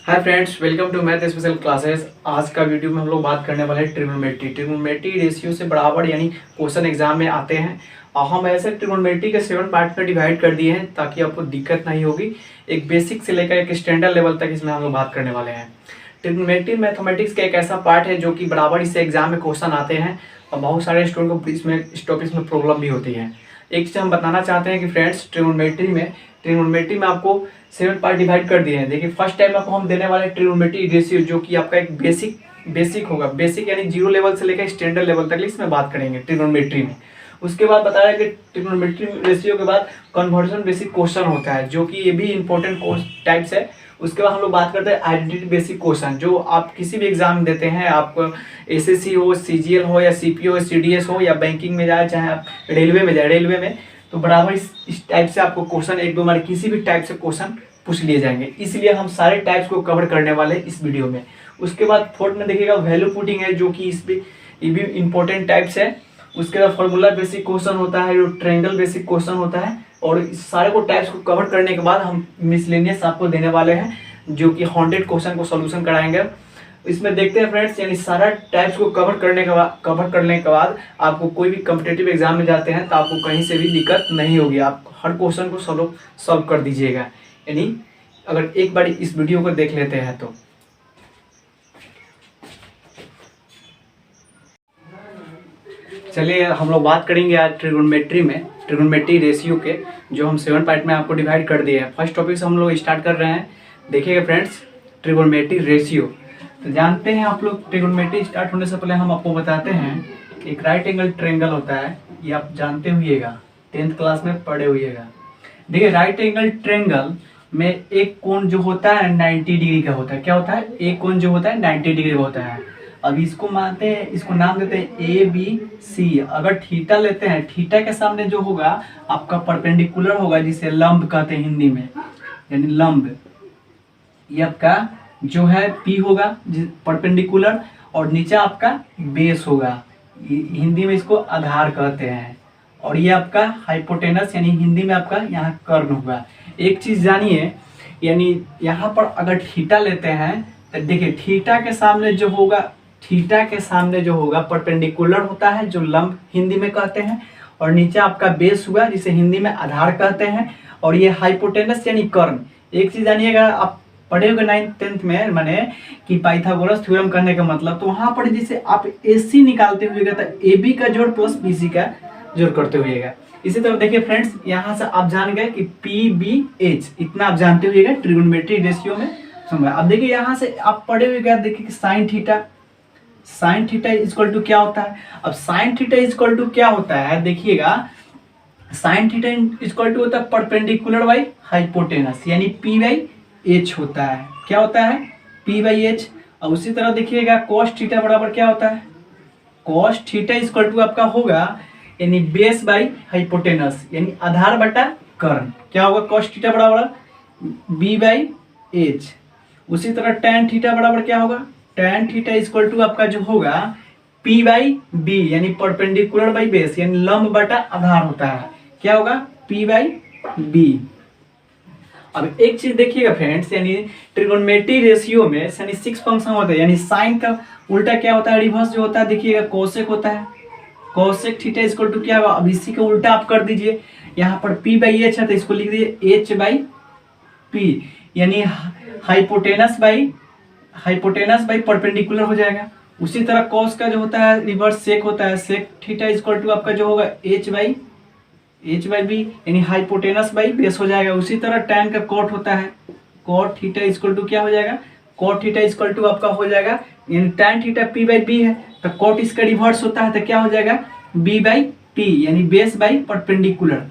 Hi friends, welcome to math special classes. आज का video में हम लोग बात करने वाले हैं ट्रिग्नोमेट्री रेशियो से बराबर यानी क्वेश्चन एग्जाम में आते हैं। और हम ऐसे ट्रिग्नोमेट्री के 7 पार्ट में डिवाइड कर दिए हैं ताकि आपको दिक्कत नहीं होगी। एक बेसिक से लेकर एक स्टैंडर्ड लेवल तक इसमें हम लोग बात करने वाले हैं। ट्रिग्नोमेट्री मैथमेटिक्स का एक ऐसा पार्ट है जो कि बराबर इससे एग्जाम में क्वेश्चन आते हैं और बहुत सारे स्टूडेंट को इस टॉपिक्स में प्रॉब्लम भी होती है। एक चीज़ हम बताना चाहते हैं कि फ्रेंड्स ट्रिग्नोमेट्री में आपको 7 पार्ट डिवाइड कर दिए हैं। देखिए फर्स्ट टाइम आपको हम देने वाले ट्रिग्नोमेट्री रेशियो जो कि आपका एक बेसिक होगा। बेसिक यानी 0 लेवल से लेकर स्टैंडर्ड लेवल तक इसमें बात करेंगे ट्रिग्नोमेट्री में। उसके बाद बताया कि ट्रिग्नोमेट्री रेशियो के बाद कन्वर्जन बेसिक क्वेश्चन होता है जो कि ये भी इंपॉर्टेंट टाइप्स है। उसके बाद हम लोग बात करते हैं आइडेंटिटी बेसिक क्वेश्चन जो आप किसी भी एग्जाम में देते हैं। आप एसएससी हो, सीजीएल हो या सीपीओ हो, सीडीएस हो या बैंकिंग में जाए, चाहे आप रेलवे में तो बराबर इस टाइप से आपको क्वेश्चन 1-2 मार्क किसी भी टाइप से क्वेश्चन पूछ लिए जाएंगे। इसलिए हम सारे टाइप्स को कवर करने वाले इस वीडियो में। उसके बाद फोर्थ में देखिएगा वैल्यू पुटिंग है जो कि इस ये भी इंपॉर्टेंट टाइप्स है। उसके बाद फॉर्मूला बेसिक क्वेश्चन होता है, जो ट्रायंगल बेसिक क्वेश्चन होता है। और इस सारे को टाइप्स को कवर करने के बाद हम मिसलेनियस आपको देने वाले हैं जो कि 100 क्वेश्चन को सोल्यूशन कराएंगे। इसमें देखते हैं फ्रेंड्स, यानी सारा टाइप्स को कवर करने के बाद आपको कोई भी कॉम्पिटिटिव एग्जाम में जाते हैं तो आपको कहीं से भी दिक्कत नहीं होगी। आप हर क्वेश्चन को सॉल्व कर दीजिएगा, यानी अगर एक बार इस वीडियो को देख लेते हैं तो। चलिए हम लोग बात करेंगे आज ट्रिग्नोमेट्री रेशियो के, जो हम 7 पार्ट में आपको डिवाइड कर दिए हैं। फर्स्ट टॉपिक से हम लोग स्टार्ट कर रहे हैं। देखिएगा फ्रेंड्स, ट्रिग्नोमेट्री रेशियो तो जानते हैं आप लोग। ट्रिग्नोमेट्री स्टार्ट होने से पहले हम आपको बताते हैं कि एक राइट एंगल ट्रायंगल होता है, ये आप जानते हुएगा, 10th क्लास में पढ़े हुएगा। देखिए राइट एंगल ट्रायंगल में एक कोण जो होता है 90 डिग्री का होता है। क्या होता है? एक कोण जो होता है 90 डिग्री का होता है। अब इसको मानते हैं, इसको नाम देते हैं ए बी सी। अगर थीटा लेते हैं, थीटा के सामने जो होगा आपका परपेंडिकुलर होगा, जिसे लंब कहते हैं हिंदी में, यानी लंब। ये आपका जो है पी होगा परपेंडिकुलर, और नीचे आपका बेस होगा, हिंदी में इसको आधार कहते हैं। और ये आपका हाइपोटेनस यानी हिंदी में आपका यहाँ कर्ण होगा। एक चीज जानिए, यानी यहाँ पर अगर थीटा लेते हैं तो देखिए थीटा के सामने जो होगा परपेंडिकुलर होता है, जो लंब हिंदी में कहते हैं, और नीचे आपका बेस हुआ जिसे हिंदी में आधार कहते हैं, और ये हाइपोटेनस यानी कर्ण। एक चीज जानिएगा, आप पढ़े होंगे 9th-10th में, माने कि पाइथागोरस थ्योरम कहने का मतलब, तो वहां पर जैसे आप AC निकालते हुएगा तो AB का जोड़ प्लस BC का जोड़ करते हुएगा। इसी तरह देखिए फ्रेंड्स, यहाँ से आप जान गए कि PBH इतना आप जानते हुएगा ट्रिग्नोमेट्री रेशियो में समझ। अब देखिए यहाँ से आप पढ़े हुएगा, देखिए साइन थीटा इक्वल टू क्या होता है। अब साइन थीटा इक्वल टू क्या होता है, देखिएगा साइन थीटा इक्वल टू होता है परपेंडिकुलर बाई हाइपोटेनस, यानी P/H होता है। क्या होता है? P/H। और उसी तरह देखिएगा कॉस थीटा बराबर क्या होता है, कॉस थीटा इक्वल टू आपका होगा यानी बेस बाई हाइपोटेनस, यानी आधार बटा कर्ण। क्या होगा? कॉस थीटा बराबर B/H। उसी तरह tan थीटा बराबर क्या होगा, tan थीटा इक्वल टू आपका जो होगा P/B, यानी परपेंडिकुलर बाई बेस, यानी लंब बटा आधार होता है। क्या होगा? P/B। अब एक चीज देखिएगा फ्रेंड्स, यानी ट्रिग्नोमेट्री रेशियो में यानी 6 फंक्शन होते हैं, यानी साइन का उल्टा क्या होता है, रिवर्स जो होता है, देखिएगा कोसेक होता है। कोसेक थीटा इक्वल टू क्या होगा, अब इसी का उल्टा आप कर दीजिए। यहाँ पर P/H है तो इसको लिख दीजिए H/P, यानी हाइपोटेनस बाई परपेंडिकुलर हो जाएगा। उसी तरह कॉस का जो होता है रिवर्स सेक होता है, सेक थीटा इक्वल टू आपका जो होगा H/B, यानी हाइपोटेनस बाई बेस हो जाएगा। उसी तरह tan का कॉट होता है, कॉट थीटा इक्वल टू क्या हो जाएगा, कॉट थीटा इक्वल टू आपका हो जाएगा, यानी tan थीटा P/B है तो कॉट इसका रिवर्स होता है तो क्या हो जाएगा B/P, यानी बेस बाई परपेंडिकुलर।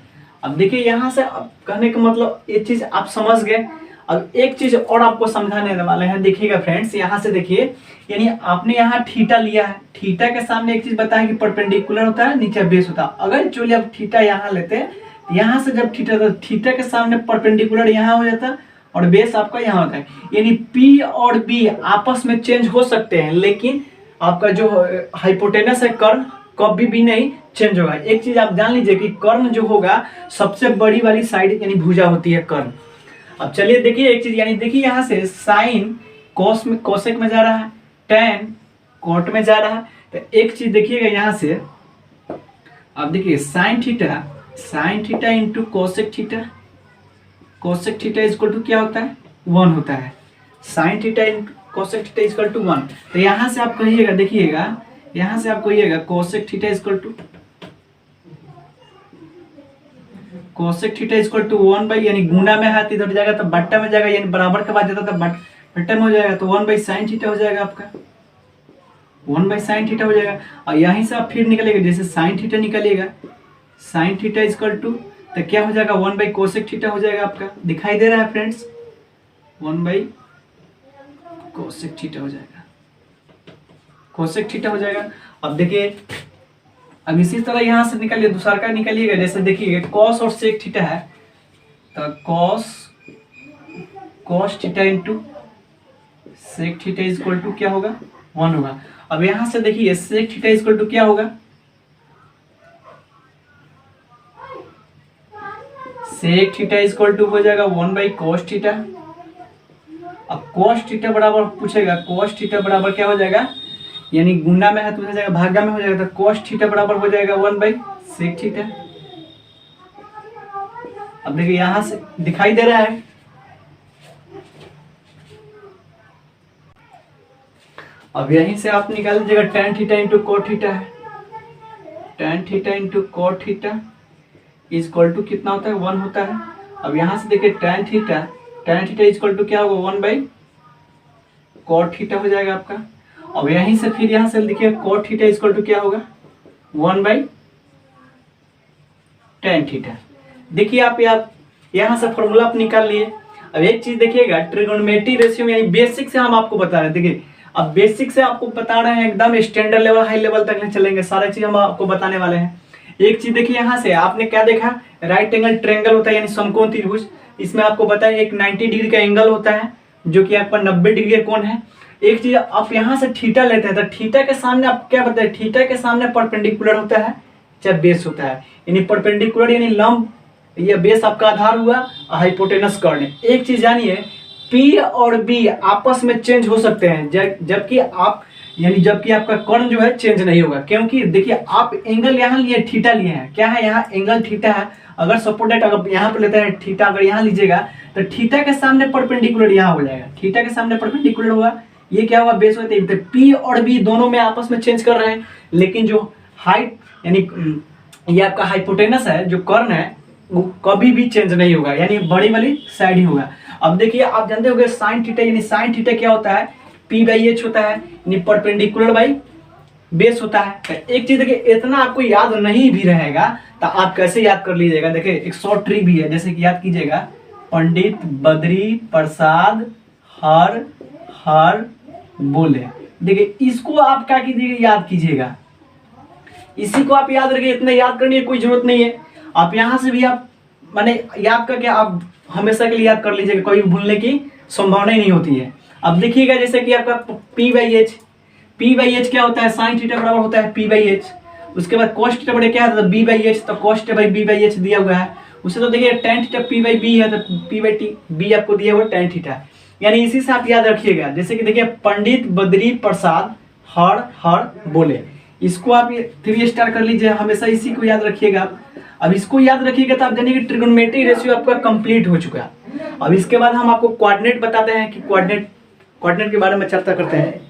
अब देखिए यहाँ से कहने का मतलब ये चीज आप समझ गए। अब एक चीज और आपको समझाने वाले हैं। देखिएगा फ्रेंड्स, यहाँ से देखिए, यानी आपने यहाँ थीटा लिया है, थीटा के सामने एक चीज बताया कि परपेंडिकुलर होता है, नीचे बेस होता है। अगर एक्चुअली आप थीटा यहाँ लेते हैं, यहाँ से जब थीटा के सामने परपेंडिकुलर यहाँ हो जाता है और बेस आपका यहाँ होता है, यानी P और B आपस में चेंज हो सकते हैं, लेकिन आपका जो हाइपोटेनस है कर्ण कभी भी नहीं चेंज होगा। एक चीज आप जान लीजिए कि कर्ण जो होगा सबसे बड़ी वाली साइड यानी भुजा होती है कर्ण। अब चलिए देखिए एक चीज, यानी देखिए यहाँ से साइन कॉस में कोसेक में जा रहा है, टेन कॉट में जा रहा है। तो एक चीज देखिएगा यहाँ से, अब देखिए sine theta into cosec theta equal to क्या होता है, 1 होता है। Sine theta into cosec theta equal to 1। तो यहाँ से आप कहिएगा, देखिएगा यहाँ से आप कहिएगा cosec theta equal to 1 by, यानी गुना में है तो इधर जाएगा तो बट्टा में जाएगा, यानी बराबर के बाद जाता तो बट्टा में हो जाएगा, तो 1 बाई साइन थीटा हो जाएगा आपका, 1 बाई साइन थीटा हो जाएगा। और यहीं से आप फिर निकलेगा, जैसे साइन थीटा निकलेगा, साइन थीटा इक्वल टू तो क्या हो जाएगा, 1 बाई कोसेक थीटा हो जाएगा आपका। दिखाई दे रहा है फ्रेंड्स, 1 बाई कोसेक थीटा हो जाएगा, कोसेक थीटा हो जाएगा। अब देखिए, अब इसी तरह यहां से निकालिए, दूसरा का निकालिएगा। जैसे देखिए कॉस और सेक थीटा है, तो cos theta into sec theta equal to क्या होगा, 1 होगा। अब यहां से देखिए सेक थीटा इक्वल टू क्या होगा, सेक थीटा इक्वल टू हो जाएगा 1 बाई कॉस थीटा। अब कॉस थीटा बराबर पूछेगा, कॉस थीटा बराबर क्या हो जाएगा, यानी गुना में है तो हो जाएगा भागा में हो जाएगा, तो कॉस थीटा बराबर हो जाएगा 1 बाई सेक थीटा। अब देखिए यहां से दिखाई दे रहा है, अब यहीं से आप निकाल लीजिएगा tan theta into cot theta है, tan theta into cot theta equal to कितना होता है, 1 होता है। अब यहां से देखिए tan थीटा इक्वल टू क्या होगा, 1 बाई कोट थीटा हो जाएगा आपका। अब यहीं से फिर यहां से देखिए कोट थीटा इक्वल टू क्या होगा, 1 बाई tan थीटा। देखिए आप यहां से फॉर्मूला आप निकाल लिए। अब एक चीज देखिएगा, ट्रिगोनोमेट्री रेशियो में यानी बेसिक से हम आपको बता रहे हैं। देखिए अब बेसिक से आपको बता रहे हैं, एकदम स्टैंडर्ड लेवल हाई लेवल तक नहीं चलेंगे, सारे चीज हम आपको बताने वाले हैं। एक चीज देखिए, यहाँ से आपने क्या देखा, राइट एंगल ट्रायंगल होता है यानी समकोण त्रिभुज। इसमें आपको बताया एक 90 डिग्री का एंगल होता है, जो कि आपका 90 डिग्री का कोण है। एक चीज आप यहाँ से थीटा लेते हैं, तो थीटा के सामने आप क्या बताए, थीटा के सामने परपेंडिकुलर होता है चाहे बेस होता है, यानी परपेंडिकुलर यानी लंब, ये बेस आपका आधार हुआ, हाइपोटेनस कर्ण। एक चीज जानिए, पी और बी आपस में चेंज हो सकते हैं, जबकि आपका कर्ण जो है चेंज नहीं होगा। क्योंकि देखिए आप एंगल यहाँ लिए थीटा लिए हैं, क्या है यहाँ एंगल थीटा है। अगर सपोर्टेड अगर यहाँ पे लेते हैं थीटा, अगर यहाँ लीजिएगा तो थीटा के सामने परपेंडिकुलर यहाँ हो जाएगा, थीटा के सामने परपेंडिकुलर होगा, ये क्या होगा, बेस होते हैं। पी और बी दोनों में आपस में चेंज कर रहे हैं, लेकिन जो हाइट यानी ये आपका हाइपोटेनस है, जो कर्ण है, वो कभी भी चेंज नहीं होगा, यानी बड़ी वाली साइड ही होगा। अब देखिए आप जानते होंगे साइन थीटा, यानी साइन थीटा क्या होता है, पी बाई एच होता है, यानी परपेंडिकुलर बाई बेस होता है। एक चीज देखिए, इतना आपको याद नहीं भी रहेगा तो आप कैसे याद कर लीजिएगा। देखिए एक शॉर्ट ट्रिक भी है, जैसे कि याद कीजिएगा, पंडित बद्री प्रसाद हर बोले। देखिए इसको आप क्या कीजिएगा, याद कीजिएगा, इसी को आप याद रखिए, इतना याद करने की कोई जरूरत नहीं है। आप यहाँ से भी आप माने याद करके आप हमेशा के लिए याद कर लीजिएगा, कभी भूलने की संभावना ही नहीं होती है। अब देखिएगा जैसे कि आपका पी बाई एच क्या होता है, साइन थीटा बराबर होता है पी बाई एच। उसके बाद कॉस थीटा बड़े क्या है, तो बी बाई एच, तो cos theta by B by H दिया हुआ है। उससे तो देखिए tan theta P by B है, तो पी बाई टी बी आपको दिया हुआ tan थीटा, यानी इसी से आप याद रखिएगा। जैसे कि देखिए पंडित बद्री प्रसाद हर बोले, इसको आप 3 स्टार कर लीजिए, हमेशा इसी को याद रखिएगा। अब इसको याद रखिएगा तो आप जानिए कि ट्रिगोनोमेट्री रेशियो आपका कंप्लीट हो चुका है। अब इसके बाद हम आपको कोऑर्डिनेट बताते हैं कि कोऑर्डिनेट के बारे में चर्चा करते हैं।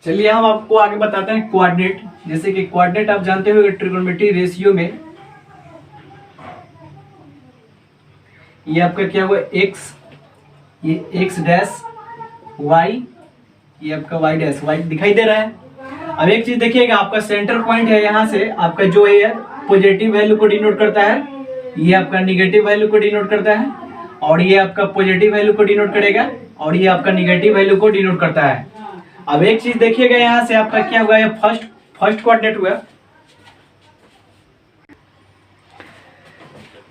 चलिए हम आपको आगे बताते हैं कोऑर्डिनेट। जैसे कि कोऑर्डिनेट आप जानते हो ट्रिगोनोमेट्री रेशियो में ये आपका क्या हुआ, एक्स, ये एक्स डैश वाई, ये आपका वाई डैश वाई दिखाई दे रहा है। अब एक चीज देखिएगा, आपका सेंटर पॉइंट है, यहाँ से आपका जो है पॉजिटिव वैल्यू को डिनोट करता है, ये आपका निगेटिव वैल्यू को डिनोट करता है, और ये आपका पॉजिटिव वैल्यू को डिनोट करेगा, और ये आपका निगेटिव वैल्यू को डिनोट करता है। अब एक चीज देखिएगा, यहाँ से आपका क्या हुआ, ये फर्स्ट कोऑर्डिनेट हुआ।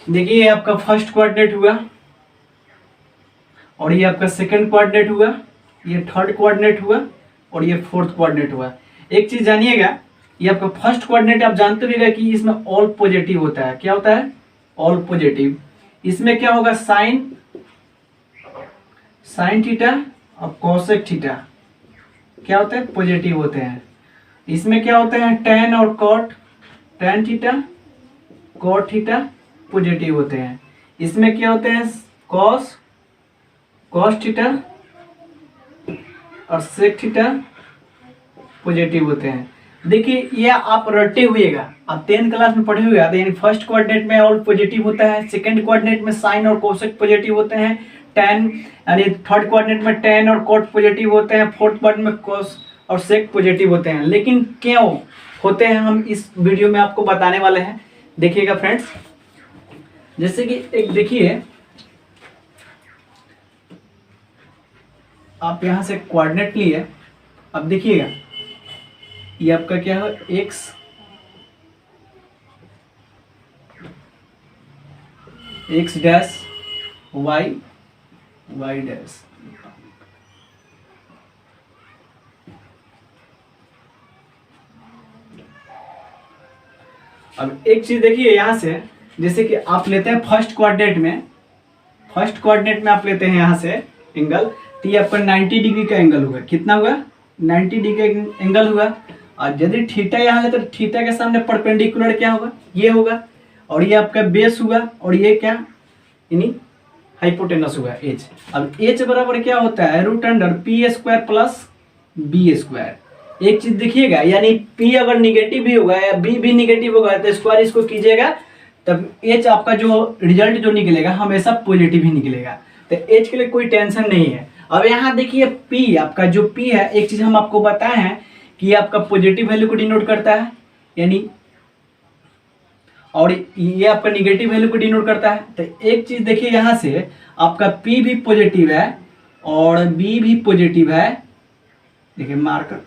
देखिए ये आपका फर्स्ट कोऑर्डिनेट हुआ, और ये आपका सेकंड कोऑर्डिनेट हुआ, ये थर्ड कोऑर्डिनेट हुआ, और ये फोर्थ कोऑर्डिनेट हुआ। एक चीज जानिएगा, ये आपका फर्स्ट कोऑर्डिनेट आप जानते होंगे कि इसमें ऑल पॉजिटिव होता है। क्या होता है, ऑल पॉजिटिव। इसमें क्या होगा, साइन साइन थीटा और कोसेक थीटा क्या होते हैं, पॉजिटिव होते हैं। इसमें क्या होते हैं, टेन और cot, tan theta cot theta positive होते हैं। इसमें क्या होते हैं, कॉस, कॉस थीटा और सेक थीटा पॉजिटिव होते हैं। देखिए ये आप रटे हुएगा, आप 10th क्लास में पढ़े हुए, यानी फर्स्ट कोऑर्डिनेट में ऑल पॉजिटिव होता है, सेकंड कोऑर्डिनेट में साइन और कोसेक पॉजिटिव होते हैं, टेन यानी थर्ड कोऑर्डिनेट में टेन और कॉट पॉजिटिव होते हैं, फोर्थ कोऑर्डिनेट में कोस और सेक पॉजिटिव होते हैं। लेकिन क्यों होते हैं हम इस वीडियो में आपको बताने वाले हैं। देखिएगा फ्रेंड्स, जैसे कि एक देखिए, आप यहां से कोऑर्डिनेट लिए, अब देखिएगा ये आपका क्या है, x, x dash, y, y dash. अब एक चीज देखिए यहां से, जैसे कि आप लेते हैं फर्स्ट कोऑर्डिनेट में, फर्स्ट कोऑर्डिनेट में आप लेते हैं यहां से एंगल, तो ये आपका 90 डिग्री का एंगल होगा। कितना हुआ, 90 डिग्री का एंगल हुआ। और यदि थीटा यहाँ है तो थीटा के सामने परपेंडिकुलर क्या होगा, ये होगा। और ये आपका बेस हुआ, और ये क्या, यानी हाइपोटेनस हुआ, एच। अब एच बराबर क्या होता है, root under p square plus b square. एक चीज देखिएगा, यानी पी अगर निगेटिव भी होगा या बी भी निगेटिव होगा तो स्क्वायर इसको कीजिएगा, तब एच आपका जो रिजल्ट जो निकलेगा हमेशा पॉजिटिव ही निकलेगा। तो एच के लिए कोई टेंशन नहीं है। अब यहाँ देखिए पी, आपका जो पी है, एक चीज हम आपको बताए हैं कि आपका पॉजिटिव वैल्यू को डिनोट करता है, यानी, और ये आपका निगेटिव वैल्यू को डिनोट करता है। तो एक चीज देखिए यहां से, आपका P भी पॉजिटिव है और B भी पॉजिटिव है, देखिए मार्कर,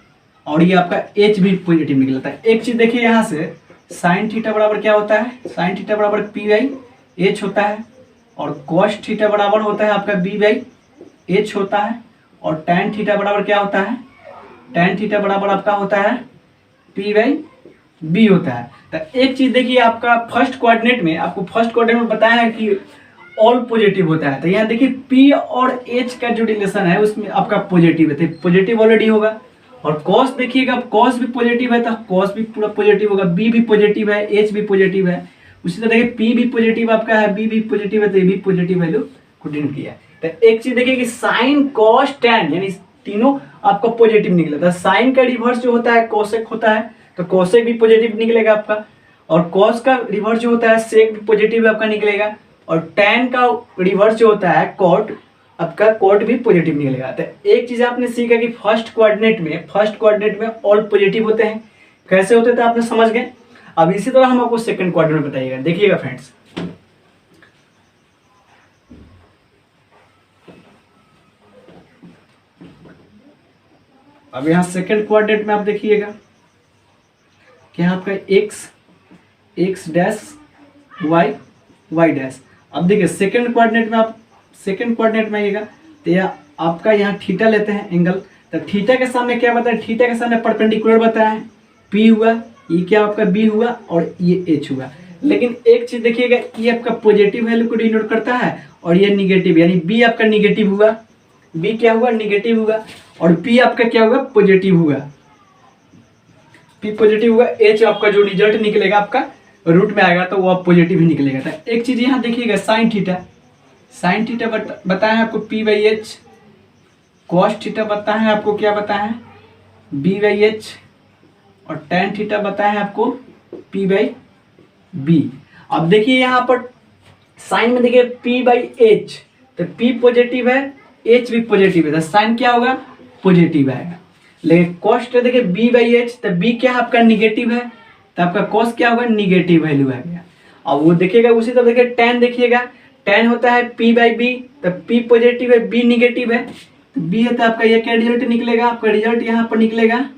और ये आपका H भी पॉजिटिव निकलता है। एक चीज देखिए यहां से, साइन थीटा बराबर क्या होता है, साइन थीटा बराबर P/H होता है, और कॉस थीटा बराबर होता है आपका B/H होता है, और टैन थीटा बराबर क्या होता है, टैन थीटा बराबर आपका होता है P/B होता है। तो एक चीज देखिए, आपका फर्स्ट कोऑर्डिनेट में, आपको फर्स्ट कोऑर्डिनेट में बताया है कि ऑल पॉजिटिव होता है। तो यहाँ देखिए P और H का जो रिलेशन है उसमें आपका पॉजिटिव है, तो पॉजिटिव ऑलरेडी होगा। और कॉस देखिएगा, कॉस भी पॉजिटिव है तो कॉस भी पूरा पॉजिटिव होगा, B भी पॉजिटिव है, H भी पॉजिटिव है। उसी तरह देखिए P भी पॉजिटिव आपका है, B भी पॉजिटिव है, तो ये भी पॉजिटिव वैल्यू को डिनोट किया है। तो एक चीज देखिए कि साइन कॉस टैन यानी तीनों आपका पॉजिटिव निकला था। साइन का रिवर्स जो होता है कोसेक होता है, तो कोसेक भी पॉजिटिव निकलेगा आपका, और कॉस का रिवर्स जो होता है सेक भी पॉजिटिव आपका निकलेगा, और टैन का रिवर्स जो होता है कॉट, आपका कॉट भी पॉजिटिव निकलेगा। तो एक चीज आपने सीखा कि फर्स्ट कोऑर्डिनेट में ऑल पॉजिटिव होते हैं। कैसे होते थे आपने समझ गए। अब इसी तरह हम आपको सेकंड कोऑर्डिनेट में बताइएगा। देखिएगा फ्रेंड्स, अब यहाँ सेकंड कोऑर्डिनेट में आप देखिएगा क्या आपका एक्स डैश, वाई डैश। अब देखिए सेकंड कोऑर्डिनेट में, आप सेकंड कोऑर्डिनेट में आइएगा तो यह आपका यहाँ थीटा लेते हैं एंगल, तो थीटा के सामने क्या बताया, थीटा के सामने परपेंडिकुलर बताया है, पी हुआ, ये क्या आपका बी हुआ, और ये एच हुआ। लेकिन एक चीज देखिएगा, ये आपका पॉजिटिव वैल्यू को डिनोट करता है, और ये निगेटिव, यानी बी आपका निगेटिव हुआ, बी क्या हुआ, निगेटिव हुआ, और पी आपका क्या हुआ, पॉजिटिव हुआ, पी पॉजिटिव हुआ। एच आपका जो रिजल्ट निकलेगा आपका रूट में आएगा तो वो आप पॉजिटिव ही निकलेगा। तो एक चीज यहाँ देखिएगा, साइन थीटा बताया है आपको P/H, कॉस थीटा बताया है आपको क्या बताया है B/H, और टैन थीटा बताया है आपको P/B। अब देखिए यहाँ पर साइन में देखिए P/H, तो P पॉजिटिव है, H भी पॉजिटिव है, तो साइन क्या होगा, पॉजिटिव आएगा। लेकिन कॉस देखिए B/H, तो B क्या है आपका निगेटिव है, तो आपका कॉस क्या होगा, निगेटिव वैल्यू आ गया। अब वो देखिएगा उसी तरह देखिए टैन देखिएगा, टैन होता है P/B, तो P पॉजिटिव है, B निगेटिव है, तो B है तो आपका ये क्या रिजल्ट निकलेगा, आपका रिजल्ट यहाँ पर निकलेगा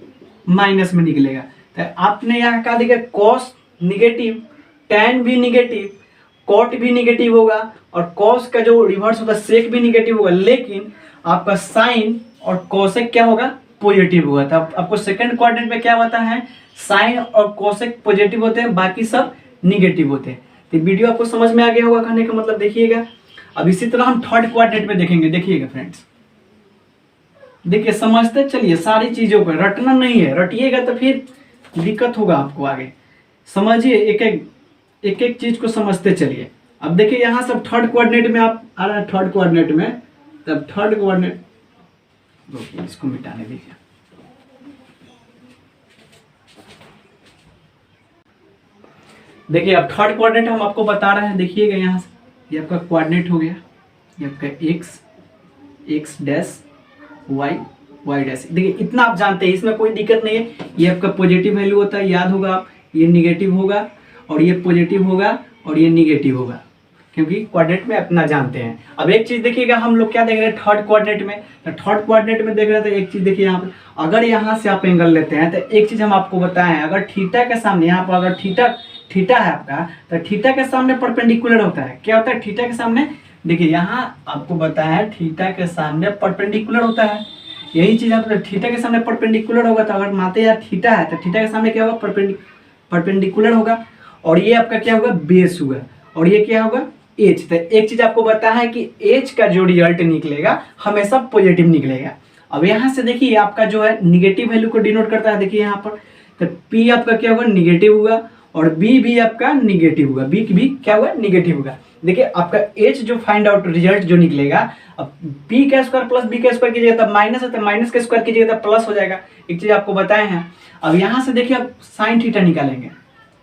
माइनस में निकलेगा। तो आपने यहाँ कहा देखिए कॉस निगेटिव, टैन भी निगेटिव, कॉट भी निगेटिव होगा, और कॉस का जो रिवर्स होता है सेक भी निगेटिव होगा, लेकिन आपका साइन और कोसेक क्या होगा, पॉजिटिव होगा। तो आपको सेकंड क्वाड्रेंट में क्या होता है, साइन और कोसेक पॉजिटिव होते हैं, बाकी सब निगेटिव होते हैं। तो वीडियो आपको समझ में आ गया होगा, कहने का मतलब देखिएगा। अब इसी तरह हम थर्ड क्वाड्रेंट में देखेंगे। देखिएगा फ्रेंड्स, देखिए समझते चलिए सारी चीजों को, रटना नहीं है, रटिएगा तो फिर दिक्कत होगा आपको आगे। समझिए एक एक चीज को समझते चलिए। अब देखिए यहाँ सब थर्ड कोऑर्डिनेट में आप आ रहा है, थर्ड कोऑर्डिनेट में, तब थर्ड कोऑर्डिनेट, इसको मिटाने दीजिए। देखिए अब थर्ड कोऑर्डिनेट हम आपको बता रहे हैं, देखिएगा यहाँ से, ये आपका कोऑर्डिनेट हो गया, ये आपका एक्स डैश वाई डैश। देखिए इतना आप जानते हैं, इसमें कोई दिक्कत नहीं है। ये आपका पॉजिटिव वैल्यू होता है, याद होगा आप, ये निगेटिव होगा और ये पॉजिटिव होगा और ये निगेटिव होगा, क्योंकि कोऑर्डिनेट में अपना जानते हैं। अब एक चीज देखिएगा, हम लोग क्या देख रहे हैं थर्ड कोऑर्डिनेट में, तो थर्ड कोऑर्डिनेट में देख रहे थे, एक चीज देखिए यहाँ पे, अगर यहाँ से आप एंगल लेते हैं तो एक चीज हम आपको बताएं, अगर थीटा के सामने, यहाँ पर अगर थीटा है आपका, तो थीटा के सामने परपेंडिकुलर होता है। क्या होता है थीटा के सामने? देखिए यहाँ आपको बताया है थीटा के सामने परपेंडिकुलर होता है। यही चीज आप थीटा के सामने परपेंडिकुलर होगा, तो अगर मानते यार थीटा है तो थीटा के सामने क्या होगा? परपेंडिकुलर होगा। और ये आपका क्या होगा? बेस होगा। और ये क्या होगा? एच। तो एक चीज आपको बताया है कि एच का जो रिजल्ट निकलेगा हमेशा पॉजिटिव निकलेगा। अब यहाँ से देखिए आपका जो है निगेटिव वैल्यू को डिनोट करता है, देखिए यहाँ पर, तो पी आपका क्या होगा? निगेटिव होगा, और बी भी आपका निगेटिव होगा, बी भी क्या होगा? निगेटिव होगा। देखिए आपका एच जो फाइंड आउट रिजल्ट जो निकलेगा, अब पी का स्क्वायर प्लस बी का स्क्वायर कीजिएगा तब माइनस है, तो माइनस का स्क्वायर कीजिएगा तब प्लस हो जाएगा। एक चीज आपको बताए हैं। अब यहाँ से देखिए आप साइन थीटा निकालेंगे।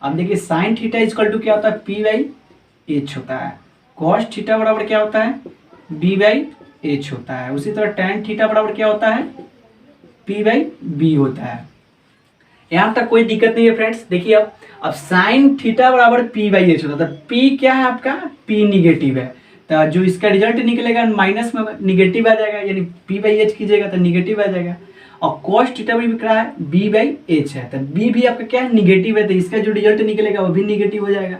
अब देखिए साइन थीटा इक्वल टू क्या होता है? पी बाई एच होता है। कॉस थीटा बराबर क्या होता है? बी बाई एच होता है। उसी तरह टेन थीटा बराबर क्या होता है? पी बाई बी होता है। यहां तक कोई दिक्कत नहीं है फ्रेंड्स। देखिए अब साइन थीटा बराबर पी बाई एच होता है, तो पी क्या है आपका? पी निगेटिव है, तो जो इसका रिजल्ट निकलेगा माइनस में निगेटिव आ जाएगा, यानी पी बाई एच कीजिएगा तो निगेटिव आ जाएगा। और कॉस थीटा भी क्या है? बी बाई एच है, तो बी भी आपका क्या है? निगेटिव है, तो इसका जो रिजल्ट निकलेगा वो भी निगेटिव हो जाएगा।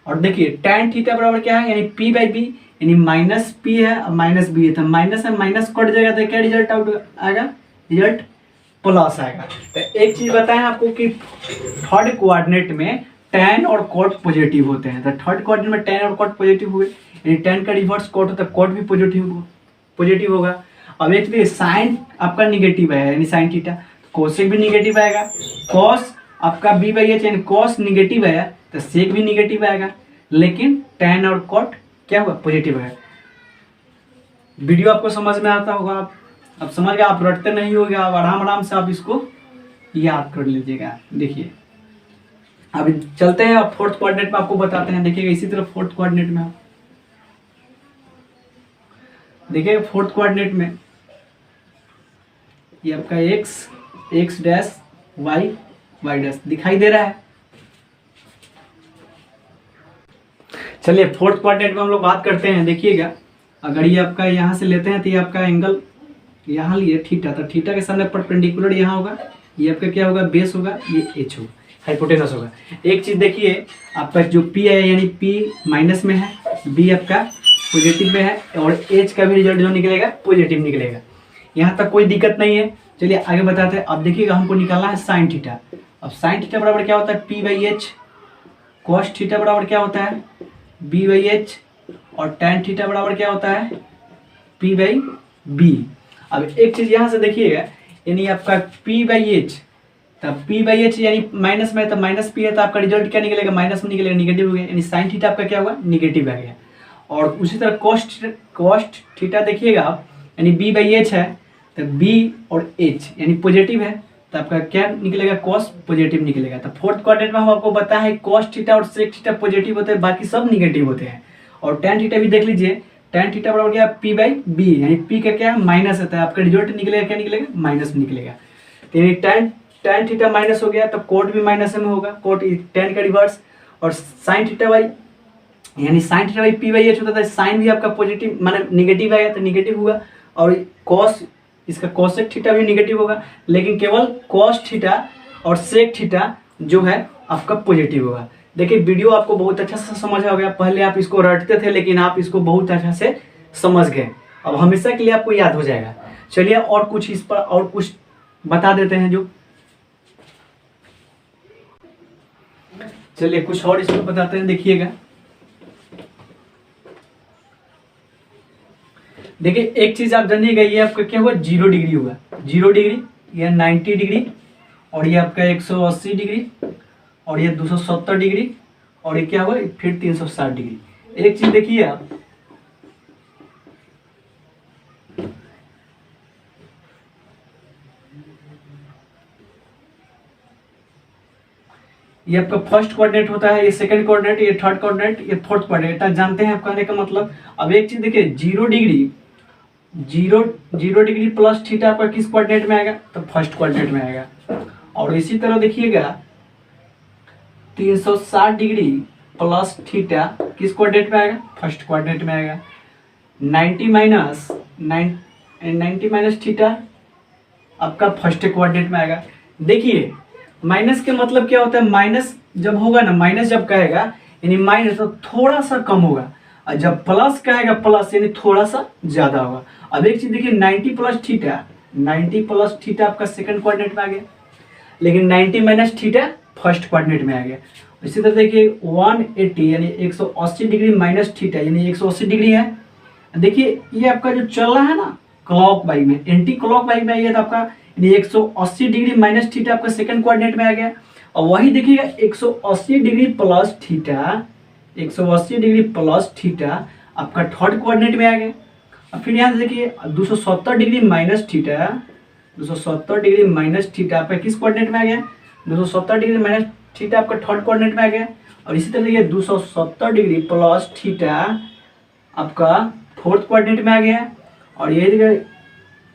और देखिए tan थीटा बराबर क्या है? यानी p बाई बी, यानी माइनस पी है और माइनस बी है, तो माइनस है माइनस कट जाएगा, तो क्या रिजल्ट आउट आएगा? रिजल्ट प्लस आएगा। तो एक चीज बताएं आपको कि थर्ड कोऑर्डिनेट में tan और cot पॉजिटिव होते हैं, तो थर्ड कोऑर्डिनेट में tan और cot पॉजिटिव हुए, यानी tan का रिवर्स cot होता है, cot भी पॉजिटिव होगा। अब एक देखिए साइन आपका निगेटिव है, यानी साइन थीटा, कोसेक भी निगेटिव आएगा। कॉस आपका बी बाई एच, यानी कॉस निगेटिव है तो सेक भी निगेटिव आएगा, लेकिन tan और cot क्या होगा? पॉजिटिव है। वीडियो आपको समझ में आता होगा, आप समझ गए, आप रटते नहीं होगा, आप आराम से आप इसको याद कर लीजिएगा। देखिए अब चलते हैं, आप फोर्थ कोऑर्डिनेट में आपको बताते हैं। देखिएगा इसी तरह फोर्थ कोऑर्डिनेट में आप देखिए, फोर्थ कोऑर्डिनेट में ये आपका एक्स डैश वाई डैश दिखाई दे रहा है। चलिए फोर्थ कोऑर्डिनेट में हम लोग बात करते हैं। देखिएगा अगर ये आपका यहाँ से लेते हैं तो ये आपका एंगल यहाँ लिए थीटा, तो थीटा के सामने परपेंडिकुलर यहाँ होगा, ये आपका क्या होगा? बेस होगा, ये एच होगा, हाइपोटेनस होगा। एक चीज देखिए आपका जो पी है, यानी पी माइनस में है, बी आपका पॉजिटिव में है, और एच का भी रिजल्ट जो निकलेगा पॉजिटिव निकलेगा। यहाँ तक कोई दिक्कत नहीं है। चलिए आगे बताते हैं। अब देखिएगा हमको निकालना है साइन थीटा। अब साइन थीटा बराबर क्या होता है? P by h. Cos theta बराबर क्या होता है? B by h. और tan थीटा बराबर क्या होता है? p by b. अब एक चीज यहाँ से देखिएगा, यानी आपका p बाई एच, तब p बाई एच यानी माइनस में है, तो माइनस पी है, तो आपका रिजल्ट क्या निकलेगा? माइनस में निकलेगा, निगेटिव हो गया, यानी साइन थीटा आपका क्या होगा? निगेटिव आ गया। और उसी तरह कॉस थीटा देखिएगा आप, यानी b बाई एच है, तो b और h यानी पॉजिटिव है, तो आपका क्या निकलेगा? कॉस पॉजिटिव निकलेगा। तो फोर्थ क्वाड्रेंट में हम आपको बताया है कॉस थीटा और सेक थीटा पॉजिटिव होते हैं, बाकी सब निगेटिव होते हैं। और tan थीटा भी देख लीजिए, tan थीटा बराबर क्या? p बाई बी, यानी p का क्या? माइनस होता है, आपका रिजल्ट निकलेगा क्या? निकलेगा माइनस निकलेगा। तो यानी tan थीटा माइनस हो गया, तो कोट भी माइनस में होगा, कोट tan का रिवर्स। और साइन थीटा बाई, यानी sine theta by p by H होता है, साइन भी आपका पॉजिटिव माने निगेटिव आएगा तो निगेटिव हुआ। और कॉस, इसका कोसेक थीटा भी निगेटिव होगा, लेकिन केवल कॉस थीटा और सेक थीटा जो है आपका पॉजिटिव होगा। देखिए वीडियो आपको बहुत अच्छा से समझ आ गया। पहले आप इसको रटते थे, लेकिन आप इसको बहुत अच्छा से समझ गए, अब हमेशा के लिए आपको याद हो जाएगा। चलिए और कुछ इस पर और कुछ बता देते हैं जो, चलिए कुछ और इसमें बताते हैं। देखिए एक चीज आप जानिएगा, ये आपका क्या होगा, 0 डिग्री होगा, 0 डिग्री, ये 90 डिग्री, और ये आपका 180 डिग्री, और ये 270 डिग्री, और ये क्या होगा फिर 360 डिग्री। एक चीज देखिए आप, ये आपका फर्स्ट कोऑर्डिनेट होता है, ये सेकंड कोऑर्डिनेट, ये थर्ड कोऑर्डिनेट, ये फोर्थ कोऑर्डिनेट, जानते हैं आप कहने का मतलब। अब एक चीज देखिए, 0 डिग्री, 0 डिग्री प्लस थीटा आपका किस कोऑर्डिनेट में आएगा, तो फर्स्ट कोऑर्डिनेट में आएगा। और इसी तरह देखिएगा 360 डिग्री प्लस थीटा किस कोऑर्डिनेट में आएगा, फर्स्ट कोऑर्डिनेट में आएगा। 90 माइनस थीटा आपका फर्स्ट कोऑर्डिनेट में आएगा। देखिए माइनस के मतलब क्या होता है, माइनस जब होगा ना, माइनस जब कहेगा यानी माइनस तो थोड़ा सा कम होगा, और जब प्लस कहेगा प्लस यानी थोड़ा सा ज्यादा होगा। अब एक चीज देखिए, 90 प्लस थीटा आपका सेकंड कोऑर्डिनेट में आ गया, लेकिन 90 माइनस थीटा फर्स्ट कोऑर्डिनेट में आ गया। इसी तरह देखिए 180 यानी 180 डिग्री माइनस थीटा यानी 180 डिग्री है। देखिए ये आपका जो चल रहा है ना क्लॉक वाइज में, एंटी क्लॉक वाइज में आइए तो आपका 180 डिग्री माइनस थीटा आपका सेकंड कोऑर्डिनेट में आ गया। और वही देखिएगा 180 degree plus theta, 180 degree plus theta आपका थर्ड कोऑर्डिनेट में आ गया। और फिर यहाँ से देखिए 270 degree minus theta, 270 degree minus theta आपका किस कोऑर्डिनेट में आ गया, 270 डिग्री माइनस थीटा आपका थर्ड कोऑर्डिनेट में आ गया। और इसी तरह देखिए 270 डिग्री प्लस थीटा आपका फोर्थ कोऑर्डिनेट में आ गया। और ये देखिए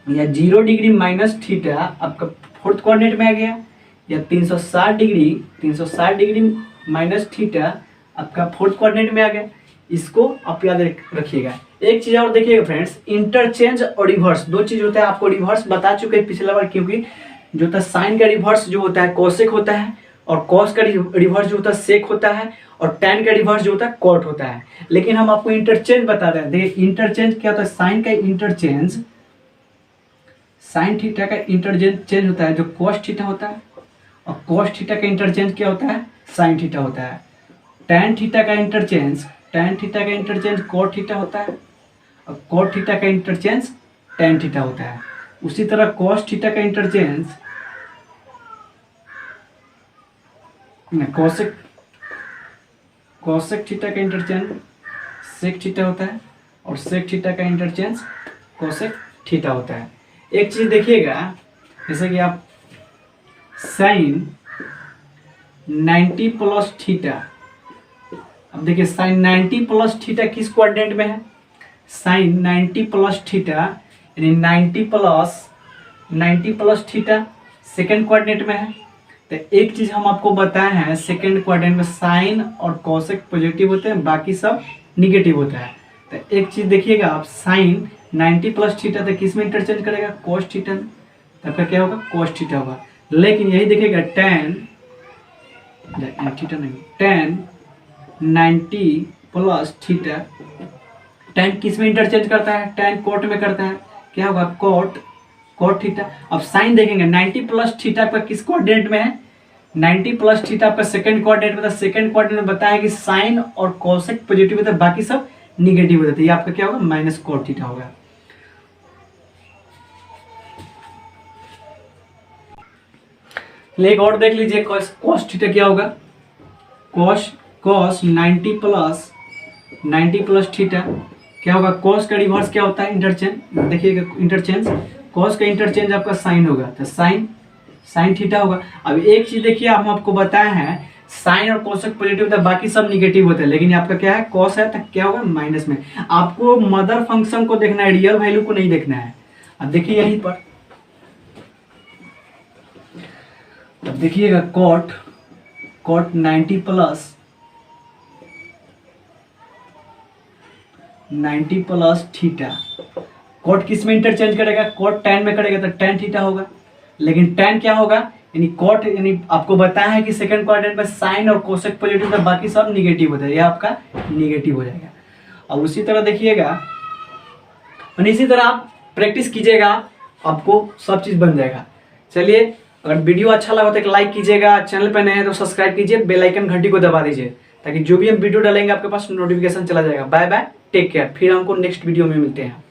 या 0 डिग्री माइनस थीटा आपका फोर्थ कोऑर्डिनेट में आ गया, या 360 डिग्री माइनस थीटा आपका फोर्थ कोऑर्डिनेट में आ गया। इसको आप याद रखिएगा। एक चीज और देखिएगा फ्रेंड्स, इंटरचेंज और रिवर्स दो चीज होता है। आपको रिवर्स बता चुके हैं पिछला बार, क्योंकि जो होता है साइन का रिवर्स जो होता है कोसेक होता है, और कॉस का रिवर्स जो होता है सेक होता है, और tan का रिवर्स जो होता है कॉट होता है। लेकिन हम आपको इंटरचेंज बता रहे हैं। देखिए इंटरचेंज क्या होता है, साइन का इंटरचेंज, साइन थीटा का इंटरचेंज होता है जो कॉस थीटा होता है, और कॉस थीटा का इंटरचेंज क्या होता है, साइन थीटा होता है। tan थीटा का इंटरचेंज कॉट थीटा होता है, और कॉट थीटा का इंटरचेंज tan थीटा होता है। उसी तरह कॉस थीटा का इंटरचेंज कॉसेक थीटा का इंटरचेंज सेक थीटा होता है, और सेक थीटा का इंटरचेंज कोसेक थीटा होता है। एक चीज देखिएगा, जैसे कि आप साइन 90 प्लस थीटा, अब देखिए साइन 90 प्लस थीटा किस कोऑर्डिनेट में है, साइन 90 प्लस थीटा यानी 90 प्लस थीटा सेकेंड कोऑर्डिनेट में है। तो एक चीज हम आपको बताए हैं, सेकेंड क्वाड्रेंट में साइन और कोसेक पॉजिटिव होते हैं, बाकी सब निगेटिव होता है। तो एक चीज देखिएगा आप, साइन 90 प्लस थीटा तो किस में इंटरचेंज करेगा, कोस थीटा में, तो फिर क्या होगा, कोस थीटा होगा। लेकिन यही देखिएगा tan थीटा नहीं, tan 90 प्लस थीटा, tan किस में इंटरचेंज करता है, tan कोट में करता है, क्या होगा, कोट थीटा। अब साइन देखेंगे 90 प्लस थीटा आपका किस कोऑर्डिनेट में है, 90 प्लस थीटा आपका सेकंड कोऑर्डिनेट में था। सेकंड कोऑर्डिनेट में बताया कि साइन और कोसेक पॉजिटिव होता है, बाकी सब निगेटिव होता है। ये आपका क्या होगा, माइनस कोट थीटा होगा। एक और देख लीजिए, कोस थीटा क्या होगा, कोस 90 प्लस थीटा क्या होगा, कोस का रिवर्स क्या होता है, इंटरचेंज। देखिएगा इंटरचेंज, कोस का इंटरचेंज आपका साइन होगा, तो साइन थीटा होगा। अब एक चीज देखिए, हम आपको बताए हैं साइन और कोसेक पॉजिटिव होता है, बाकी सब निगेटिव होते हैं, लेकिन आपका क्या है, कॉस है तो क्या होगा, माइनस में। आपको मदर फंक्शन को देखना है, रियल वैल्यू को नहीं देखना है। अब देखिए यहीं पर, अब देखिएगा कोट 90 प्लस थीटा, कोट किस में इंटरचेंज करेगा, कोट tan में करेगा तो tan थीटा होगा। लेकिन tan क्या होगा, यानी कोट, यानी आपको बताया है कि सेकंड क्वाड्रेंट में साइन और कोसेक पॉजिटिव था, बाकी सब निगेटिव होता है, यह आपका निगेटिव हो जाएगा। और उसी तरह देखिएगा, और इसी तरह आप प्रैक्टिस कीजिएगा, आपको सब चीज बन जाएगा। चलिए, अगर वीडियो अच्छा लगा तो एक लाइक कीजिएगा, चैनल पर नए हैं तो सब्सक्राइब कीजिए, बेल आइकन घंटी को दबा दीजिए, ताकि जो भी हम वीडियो डालेंगे आपके पास नोटिफिकेशन चला जाएगा। Bye bye, take care. फिर हमको नेक्स्ट वीडियो में मिलते हैं।